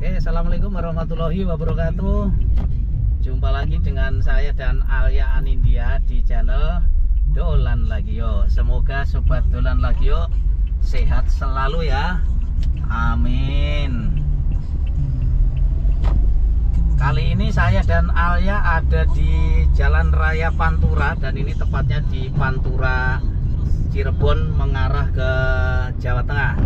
Oke, assalamualaikum warahmatullahi wabarakatuh. Jumpa lagi dengan saya dan Alia Anindya di channel Dolan Lagio. Semoga sobat Dolan Lagio sehat selalu ya. Amin. Kali ini saya dan Alia ada di Jalan Raya Pantura, dan ini tepatnya di Pantura Cirebon mengarah ke Jawa Tengah.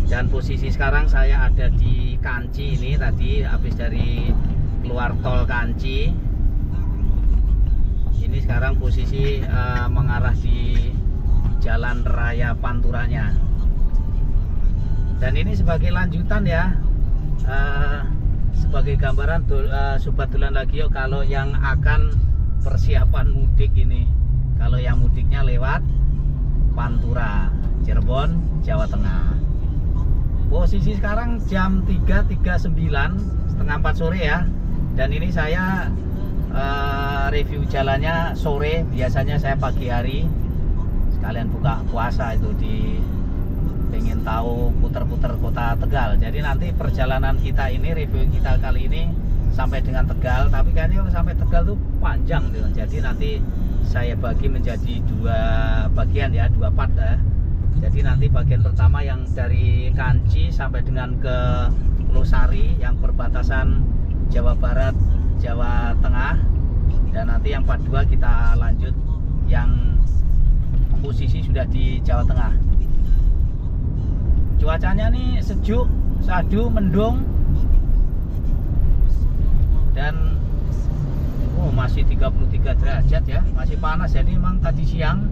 Dan posisi sekarang saya ada di Kanci ini, tadi habis dari keluar tol Kanci. Ini sekarang posisi mengarah di Jalan Raya Panturanya. Dan ini sebagai lanjutan ya, sebagai gambaran sobat Dolan Lagio kalau yang akan persiapan mudik ini. Kalau yang mudiknya lewat Pantura, Cirebon, Jawa Tengah. Posisi sekarang jam 3.39, setengah 4 sore ya. Dan ini saya review jalannya sore. Biasanya saya pagi hari sekalian buka puasa itu, pengen tahu puter-puter kota Tegal. Jadi nanti perjalanan kita ini, review kita kali ini sampai dengan Tegal. Tapi kayaknya kalau sampai Tegal tuh panjang gitu. Jadi nanti saya bagi menjadi dua bagian ya, dua part ya. Jadi nanti bagian pertama yang dari Kanci sampai dengan ke Losari yang perbatasan Jawa Barat, Jawa Tengah. Dan nanti yang part 2 kita lanjut yang posisi sudah di Jawa Tengah. Cuacanya nih sejuk, sadu, mendung. Dan masih 33 derajat ya, masih panas. Jadi memang tadi siang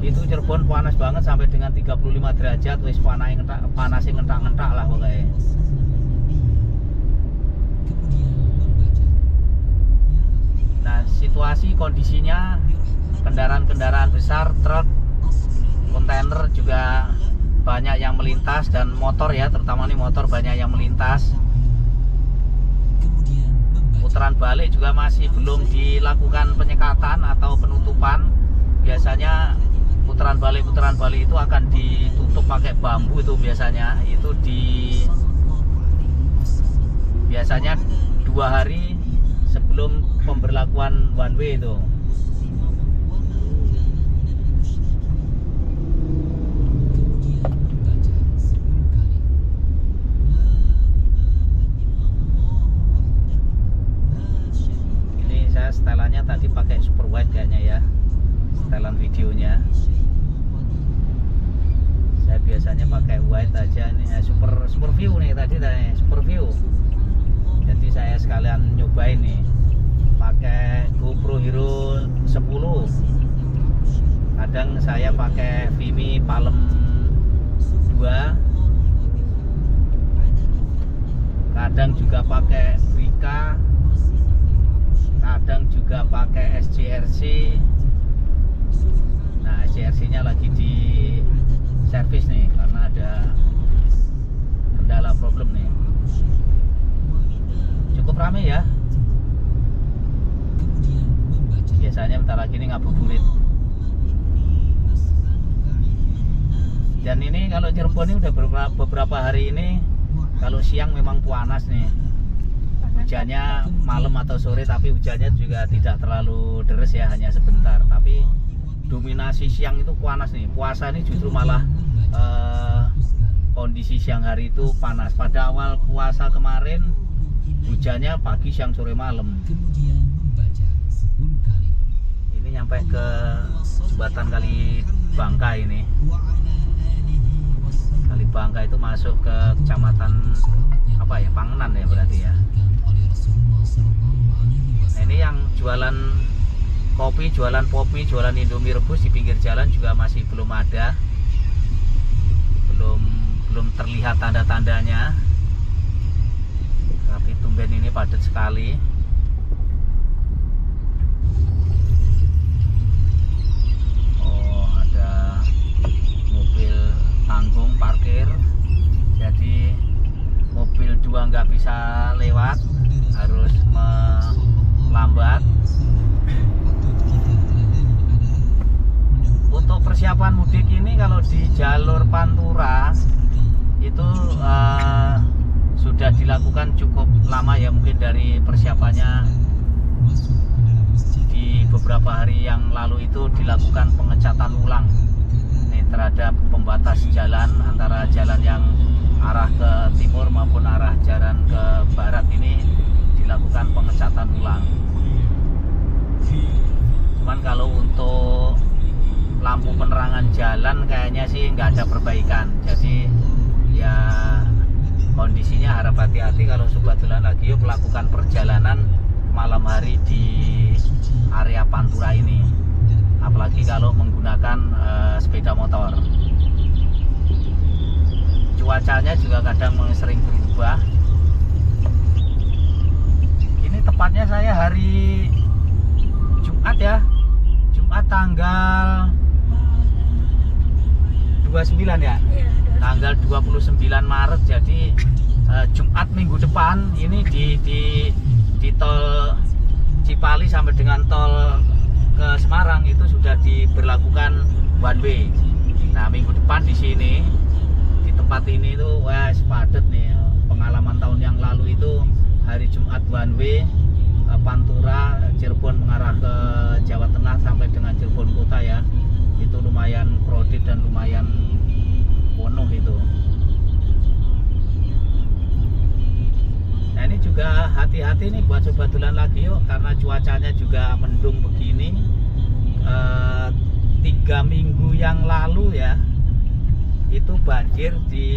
itu Cirebon panas banget sampai dengan 35 derajat, wis panasnya ngentak-ngentak lah pokoknya. Nah, situasi kondisinya kendaraan-kendaraan besar, truk, kontainer juga banyak yang melintas, dan motor ya, terutama nih motor banyak yang melintas. Putaran balik juga masih belum dilakukan penyekatan atau penutupan. Biasanya putaran balik itu akan ditutup pakai bambu itu biasanya. Itu biasanya 2 hari sebelum pemberlakuan one way itu. Ini saya setelannya tadi pakai super wide kayaknya ya, setelan videonya. Saya biasanya pakai wide aja, ini super view nih tadi, super view. Jadi saya sekalian nyobain nih pakai GoPro Hero 10. Kadang saya pakai Vimy Palm 2. Kadang juga pakai Wika. Kadang juga pakai SJRC. Nah, SJRC-nya lagi di servis nih karena ada kendala problem nih. Cukup rame ya. Biasanya bentar lagi ini ngabuburit. Dan ini kalau Cirebon ini udah beberapa hari ini, kalau siang memang panas nih. Hujannya malam atau sore, tapi hujannya juga tidak terlalu deres ya, hanya sebentar. Tapi dominasi siang itu panas nih. Puasa ini justru malah kondisi siang hari itu panas. Pada awal puasa kemarin hujannya pagi, siang, sore, malam. Ini nyampe ke jembatan Kali Bangka ini. Kali Bangka itu masuk ke kecamatan apa ya, Pangenan ya berarti ya. Nah, ini yang jualan kopi, jualan popi, jualan Indomie rebus di pinggir jalan juga masih belum ada. Belum terlihat tanda-tandanya. Tapi tumben ini padat sekali. Oh, ada mobil tanggung parkir. Jadi mobil 2 nggak bisa lewat, harus melambat. Untuk persiapan mudik ini kalau di jalur Pantura itu sudah dilakukan cukup lama ya, mungkin dari persiapannya di beberapa hari yang lalu itu dilakukan pengecatan ulang ini terhadap pembatas jalan antara jalan yang arah ke timur maupun arah jalan ke barat ini dilakukan pengecatan ulang. Cuman kalau untuk lampu penerangan jalan kayaknya sih nggak ada perbaikan, jadi ya kondisinya harap hati-hati kalau Sobat Dolan Lagio melakukan perjalanan malam hari di area Pantura ini, apalagi kalau menggunakan sepeda motor. Cuacanya juga kadang sering berubah. Ini tepatnya saya hari Jumat ya, Jumat tanggal 29 ya, tanggal 29 Maret. Jadi Jumat minggu depan ini di tol Cipali sampai dengan tol ke Semarang itu sudah diberlakukan one way. Nah minggu depan di sini di tempat ini itu wes padat nih. Pengalaman tahun yang lalu itu hari Jumat one way Pantura Cirebon mengarah ke Jawa Tengah sampai dengan Cirebon kota ya, itu lumayan crowded dan lumayan penuh itu. Nah ini juga hati-hati nih buat Sobat Dolan Lagio karena cuacanya juga mendung begini. 3 minggu yang lalu ya itu banjir di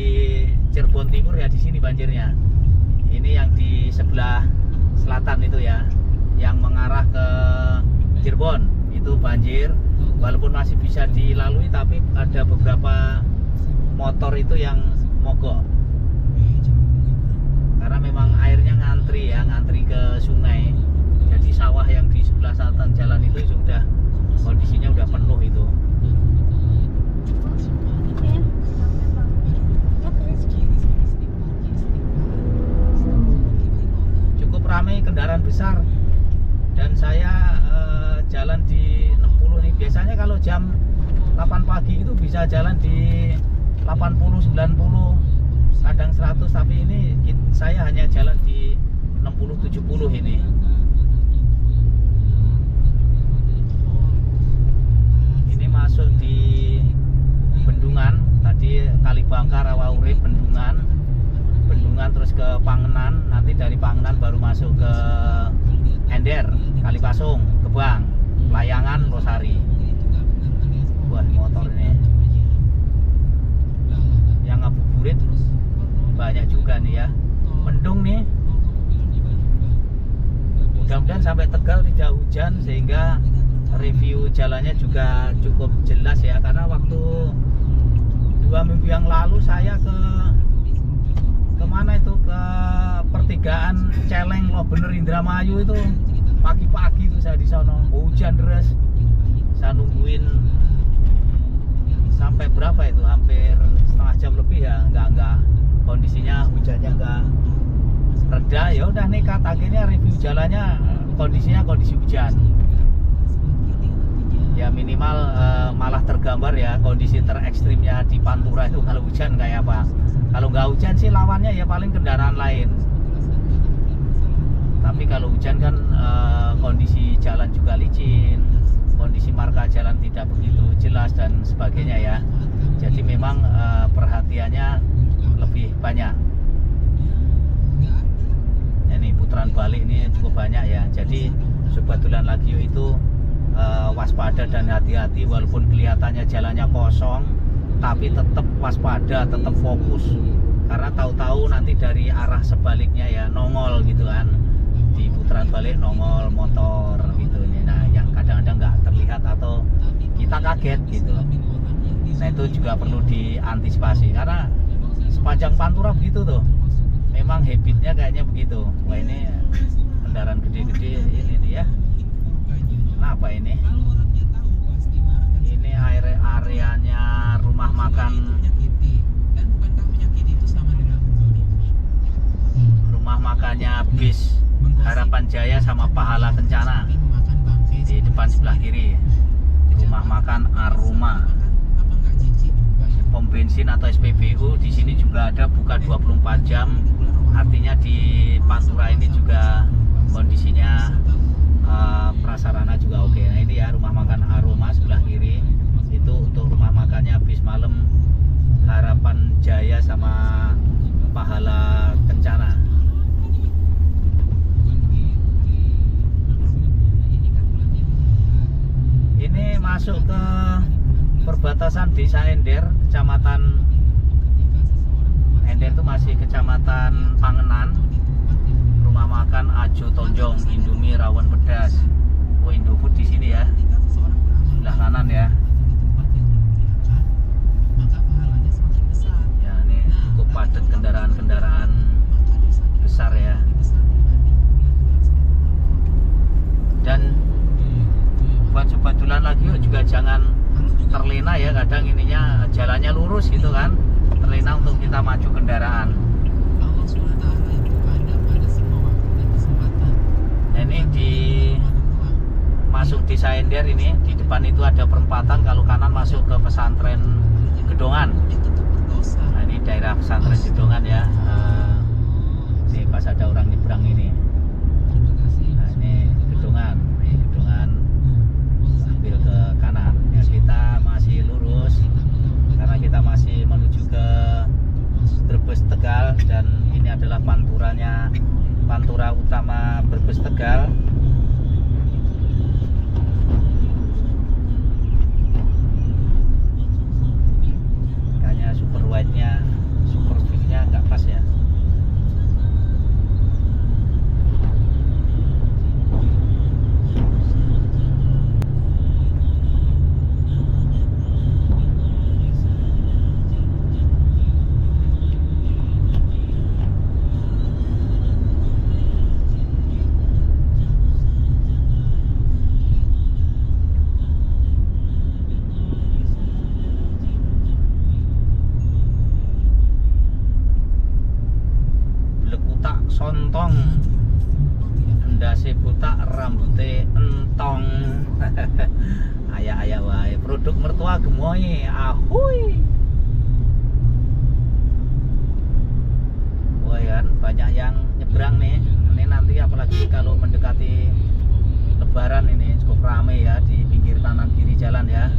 Cirebon Timur ya, di sini banjirnya. Ini yang di sebelah selatan itu ya, yang mengarah ke Cirebon itu banjir, walaupun masih bisa dilalui tapi ada beberapa motor itu yang mogok karena memang airnya ngantri ke sungai. Jadi sawah yang di sebelah selatan jalan itu sudah kondisinya udah penuh itu. Cukup ramai kendaraan besar dan saya jalan di 60 nih. Biasanya kalau jam 8 pagi itu bisa jalan di 80, 90, kadang 100, tapi ini saya hanya jalan di 60, 70 ini. Ini masuk di Bendungan, tadi Kalibangka, Rawaurip, Bendungan terus ke Pangenan, nanti dari Pangenan baru masuk ke Ender, Kalipasung, Gebang, Layangan, Losari. Wah motor ini yang ngabuburit banyak juga nih ya, mendung nih. Mudah-mudahan sampai Tegal tidak hujan sehingga review jalannya juga cukup jelas ya, karena waktu 2 minggu yang lalu saya kemana itu, ke pertigaan Celeng Lobener Indramayu itu pagi-pagi itu saya di sana hujan deras. Saya nungguin sampai berapa itu, hampir setengah jam lebih ya, enggak kondisinya hujannya enggak reda. Ya udah nekat akhirnya review jalannya kondisinya kondisi hujan ya, minimal malah tergambar ya kondisi terekstrimnya di Pantura itu kalau hujan kayak apa. Kalau nggak hujan sih lawannya ya paling kendaraan lain, tapi kalau hujan kan kondisi jalan juga licin, kondisi marka jalan tidak begitu jelas dan sebagainya ya. Jadi memang perhatiannya lebih banyak. Ini putaran balik ini cukup banyak ya. Jadi Sobat Dolan Lagio itu waspada dan hati-hati, walaupun kelihatannya jalannya kosong tapi tetap waspada, tetap fokus, karena tahu-tahu nanti dari arah sebaliknya ya nongol gitu kan, di putaran balik nongol motor gitu. Nah yang kadang-kadang nggak terlihat atau kita kaget gitu. Nah itu juga perlu diantisipasi karena sepanjang Pantura begitu tuh, memang habitnya kayaknya begitu. Wah ini kendaraan gede-gede ini nih ya. Kenapa ini? Ini areanya rumah makan makannya bis Harapan Jaya sama Pahala Kencana. Di depan sebelah kiri rumah makan Aroma. Pom bensin atau SPBU di sini juga ada, buka 24 jam. Artinya di Pantura ini juga kondisinya prasarana juga oke. Nah ini ya rumah makan Aroma sebelah kiri. Itu untuk rumah makannya bis malam Harapan Jaya sama Pahala Kencana. Ini masuk ke perbatasan Desa Ender, Kecamatan Ender itu masih Kecamatan Pangenan. Rumah makan Ajo Tonjong, Indomie rawon pedas. Oh, Indofood di sini ya. Sebelah kanan ya. Ya, ini cukup padat kendaraan-kendaraan besar ya. Dan buat sebatulan lagi juga jangan terlena ya, kadang ininya jalannya lurus gitu kan, terlena untuk kita maju kendaraan. Nah, ini di masuk Desa Ender ini, di depan itu ada perempatan, kalau kanan masuk ke pesantren Gedongan. Nah ini daerah pesantren Gedongan ya. Ini pas ada orang nyebrang ini. Nah ini Gedongan, ambil ke kanan ya, kita masih lurus karena kita masih menuju ke Brebes Tegal, dan ini adalah Pantura utama Brebes Tegal. Kayaknya super wide-nya, super view-nya nggak pas ya. Sontong endase butak rambute entong. Ayah wae produk mertua gemoy ahui. Wah kan banyak yang nyebrang nih. Ini nanti apalagi kalau mendekati Lebaran ini cukup ramai ya di pinggir kanan kiri jalan ya.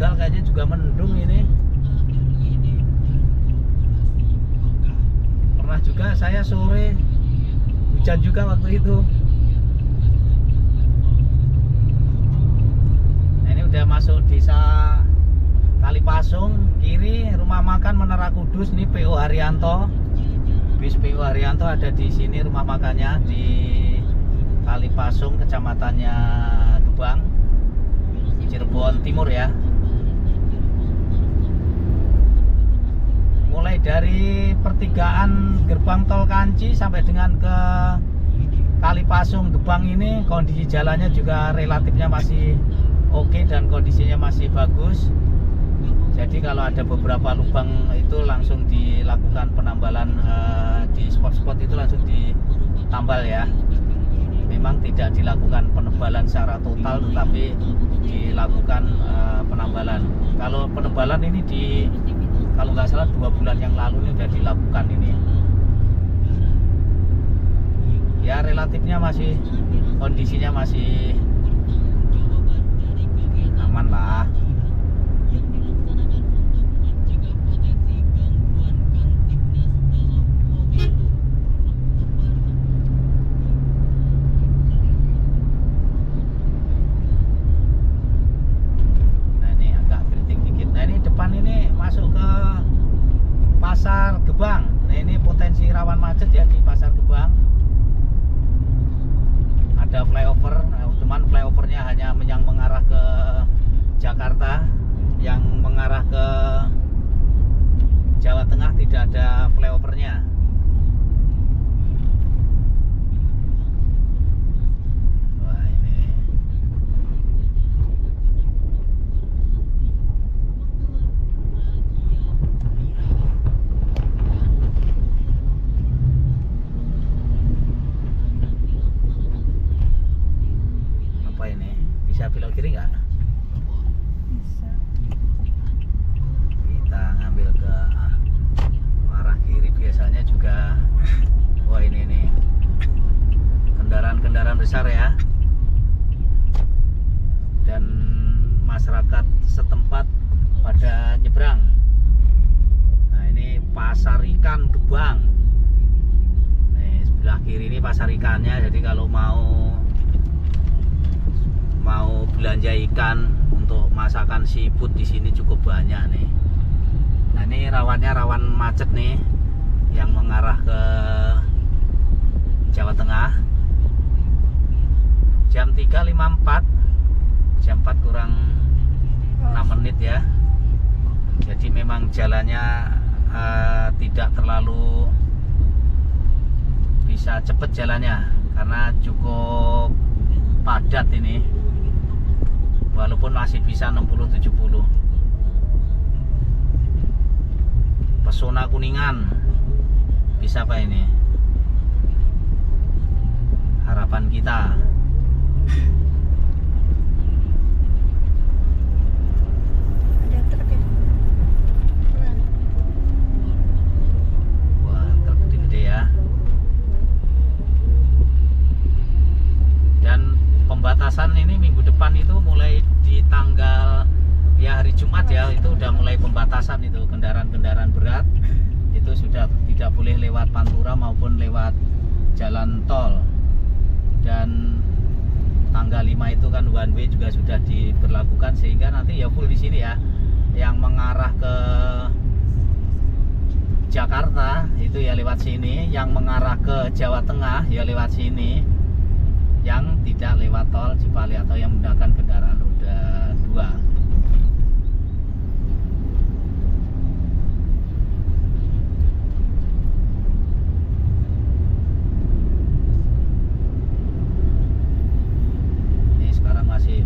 Kayaknya juga mendung ini. Pernah juga saya sore hujan juga waktu itu. Nah, ini udah masuk desa Kalipasung, kiri rumah makan Menara Kudus. Ini PO Haryanto, bis PO Haryanto ada di sini rumah makannya di Kalipasung, kecamatannya Gebang, Cirebon Timur ya. Mulai dari pertigaan gerbang tol Kanci sampai dengan ke Kalipasung Gebang ini kondisi jalannya juga relatifnya masih oke dan kondisinya masih bagus. Jadi kalau ada beberapa lubang itu langsung dilakukan penambalan, di spot-spot itu langsung ditambal ya. Memang tidak dilakukan penebalan secara total, tetapi dilakukan penambalan. Kalau penebalan ini kalau nggak salah 2 bulan yang lalu ini sudah dilakukan ini. Ya relatifnya masih, kondisinya masih aman lah. Pasar Gebang. Nah ini potensi rawan macet ya di Pasar Gebang. Ada flyover, cuman flyovernya hanya yang mengarah ke Jakarta besar ya, dan masyarakat setempat pada nyebrang. Nah ini pasar ikan Gebang. Nih sebelah kiri ini pasar ikannya, jadi kalau mau belanja ikan untuk masakan seafood di sini cukup banyak nih. Nah ini rawannya rawan macet nih, yang mengarah ke Jawa Tengah. Jam 3.54, jam 4 kurang 6 menit ya. Jadi memang jalannya tidak terlalu bisa cepet jalannya, karena cukup padat ini, walaupun masih bisa 60-70. Pesona Kuningan bisa apa ini, harapan kita. Ada truk ya? Pelan. Wah truk gede-gede ya. Dan pembatasan ini minggu depan itu mulai di tanggal ya hari Jumat ya, itu udah mulai pembatasan itu. Kendaraan-kendaraan berat itu sudah tidak boleh lewat Pantura maupun lewat jalan tol. Dan tanggal 5 itu kan one way juga sudah diberlakukan, sehingga nanti ya full di sini ya. Yang mengarah ke Jakarta itu ya lewat sini, yang mengarah ke Jawa Tengah ya lewat sini, yang tidak lewat tol Cipali atau yang menggunakan kendaraan roda 2.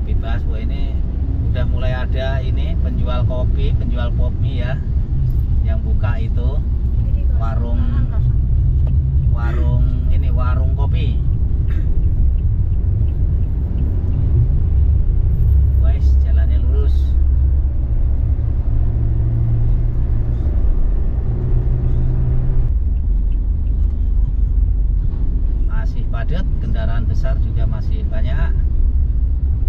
Bebas. Wah ini udah mulai ada ini penjual kopi, penjual pop mie ya, yang buka itu warung ini, warung kopi. Wes jalannya lurus. Masih padat, kendaraan besar juga masih banyak.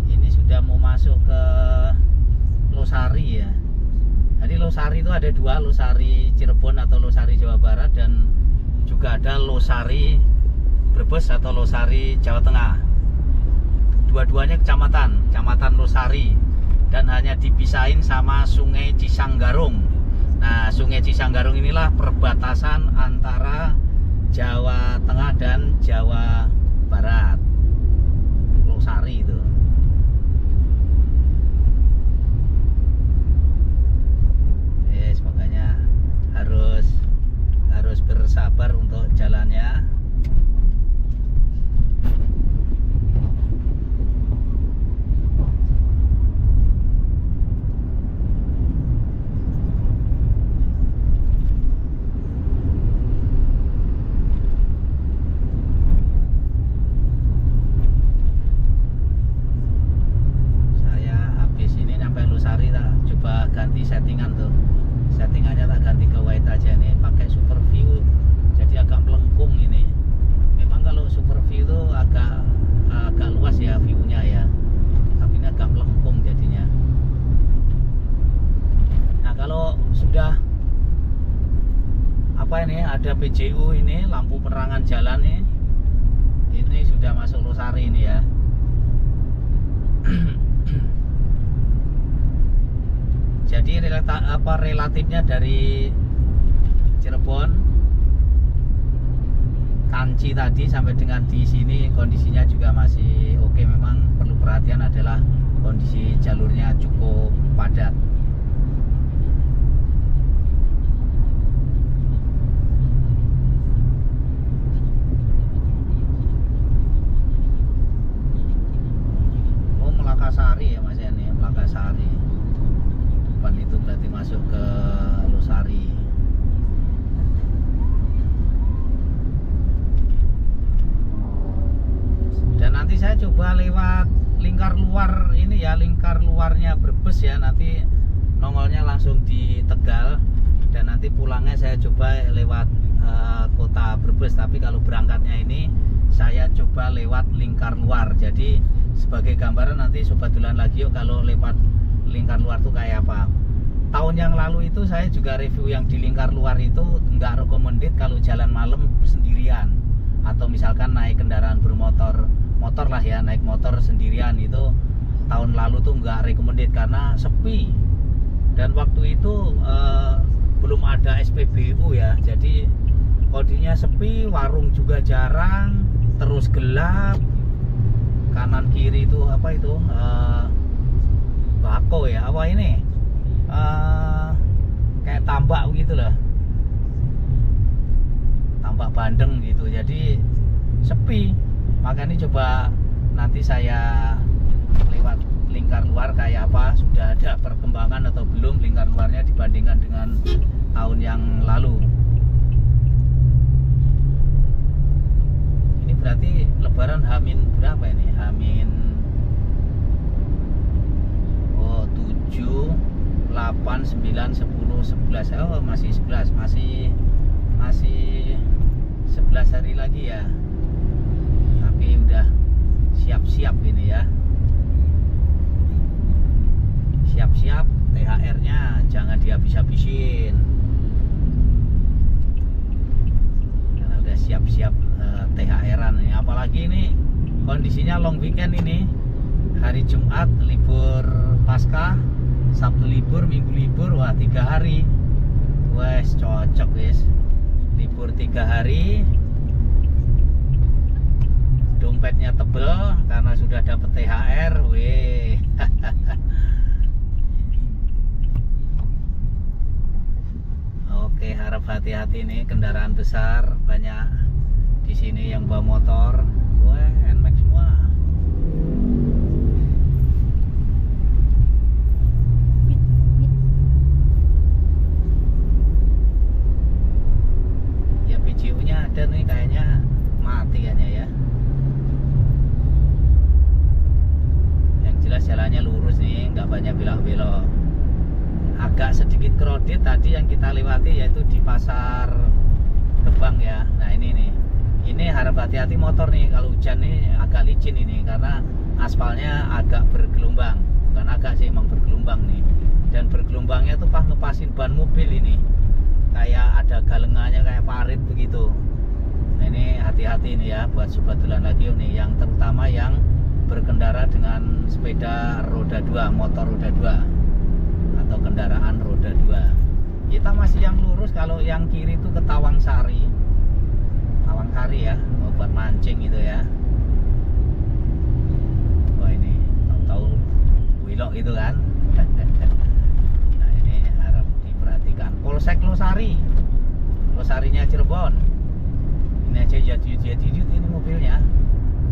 Ini sudah mau masuk ke Losari ya. Jadi Losari itu ada dua, Losari Cirebon atau Losari Jawa Barat, dan juga ada Losari Brebes atau Losari Jawa Tengah. Dua-duanya kecamatan Losari, dan hanya dipisahin sama Sungai Cisanggarung. Nah Sungai Cisanggarung inilah perbatasan antara Jawa Tengah dan Jawa Barat. Losari itu. Makanya harus bersabar untuk jalannya. Saya habis ini sampai Losari tak coba ganti settingan tuh. Settingannya tak ganti ke white aja, nih pakai super view, jadi agak melengkung ini. Memang kalau super view itu agak luas ya viewnya ya, tapi ini agak melengkung jadinya. Nah kalau sudah apa ini, ada PJU ini, lampu penerangan jalan nih, ini sudah masuk Losari ini ya. Jadi relatifnya dari Cirebon, Kanci tadi sampai dengan di sini kondisinya juga masih oke. Memang perlu perhatian adalah kondisi jalurnya cukup padat. Oh Melakasari ya Mas ya, nih Melakasari. Itu berarti masuk ke Losari. Dan nanti saya coba lewat lingkar luar ini ya, lingkar luarnya Brebes ya, nanti nongolnya langsung di Tegal, dan nanti pulangnya saya coba lewat kota Brebes. Tapi kalau berangkatnya ini saya coba lewat Lingkar Luar. Jadi sebagai gambaran nanti Sobat Dolan lagi yuk kalau lewat Lingkar Luar tuh kayak apa. Tahun yang lalu itu saya juga review yang di Lingkar Luar itu nggak recommended kalau jalan malam sendirian, atau misalkan naik kendaraan bermotor, motor lah ya, naik motor sendirian itu tahun lalu tuh nggak recommended karena sepi. Dan waktu itu belum ada SPBU ya, jadi kondisinya sepi, warung juga jarang, terus gelap, kanan kiri itu apa itu bako ya, apa ini kayak tambak gitu loh, tambak bandeng gitu, jadi sepi. Makanya coba nanti saya lewat Lingkar Luar kayak apa, sudah ada perkembangan atau belum Lingkar Luarnya dibandingkan dengan tahun yang lalu. Ini berarti Lebaran Hamin berapa ini? Hamin 7, 8, 9, 10, 11. Oh masih 11, masih 11 hari lagi ya. Tapi udah siap-siap ini ya. Siap-siap THR-nya jangan dihabis-habisin. Karena udah siap-siap THR-an ini. Apalagi ini kondisinya long weekend ini. Hari Jumat libur Paskah, Sabtu libur, Minggu libur. Wah, 3 hari. Wes cocok guys. Libur 3 hari. Dompetnya tebel karena sudah dapat THR. Weh. Oke, harap hati-hati nih kendaraan besar banyak di sini yang bawa motor. Wah, NMAX semua. Ya PJU-nya ada nih, kayaknya mati kayaknya ya. Yang jelas jalannya lurus nih, nggak banyak belok-belok. Agak sedikit kredit tadi yang kita lewati yaitu di Pasar Gebang ya. Nah ini harap hati-hati motor nih, kalau hujan nih agak licin ini karena aspalnya agak bergelombang, bukan agak sih, emang bergelombang nih. Dan bergelombangnya tuh pas ngepasin ban mobil ini kayak ada galengannya kayak parit begitu. Nah ini hati-hati nih ya buat Sobat Dolan lagi nih, yang terutama yang berkendara dengan sepeda roda 2, motor roda 2 atau kendaraan roda 2. Kita masih yang lurus, kalau yang kiri itu ke Tawangsari ya, buat mancing gitu ya. Wah ini tahu-tahu wilok gitu kan. Nah ini harap diperhatikan. Polsek Losarinya Cirebon. Ini aja jadid ini mobilnya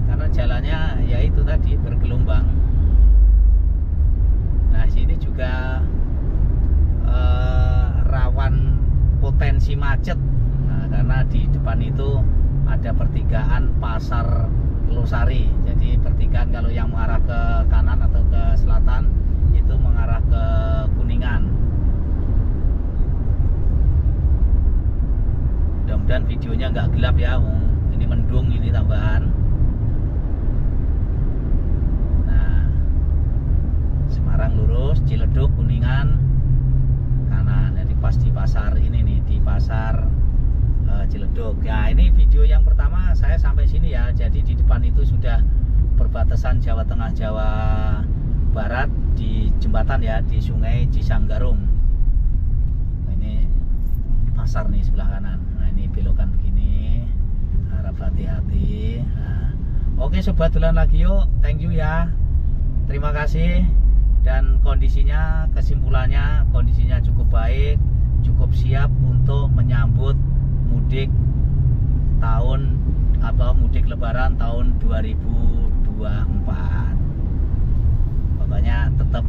karena jalannya ya itu tadi bergelombang. Nah sini juga rawan potensi macet. Nah, karena di depan itu ada pertigaan Pasar Losari. Jadi pertigaan kalau yang mengarah ke kanan atau ke selatan itu mengarah ke Kuningan. Mudah-mudahan videonya nggak gelap ya. Ini mendung, ini tambahan. Semarang lurus, Ciledug, Kuningan kanan. Jadi pas di pasar ini nih, di Pasar Ciledug. Ya ini video yang pertama saya sampai sini ya. Jadi di depan itu sudah perbatasan Jawa Tengah Jawa Barat di jembatan ya, di Sungai Cisanggarung. Nah, ini pasar nih sebelah kanan. Nah ini belokan begini, harap hati-hati. Nah, oke Sobat Dolan lagi yuk, thank you ya, terima kasih. Dan kondisinya, kesimpulannya kondisinya cukup baik, cukup siap untuk menyambut mudik tahun atau mudik Lebaran tahun 2024. Pokoknya tetap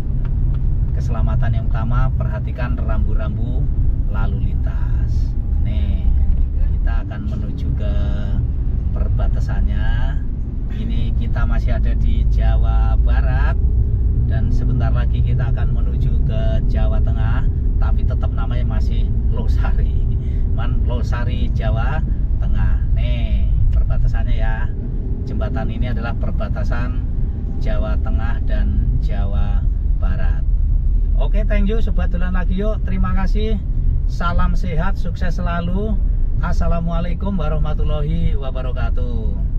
keselamatan yang utama, perhatikan rambu-rambu lalu lintas. Nih kita akan menuju ke perbatasannya. Ini kita masih ada di Jawa Barat. Dan sebentar lagi kita akan menuju ke Jawa Tengah, tapi tetap namanya masih Losari. Losari Jawa Tengah. Nih perbatasannya ya. perbatasan ini adalah perbatasan Jawa Tengah dan Jawa Barat. Oke, thank you Sobat Dolan Lagi Yuk. Terima kasih. Salam sehat, sukses selalu. Assalamualaikum warahmatullahi wabarakatuh.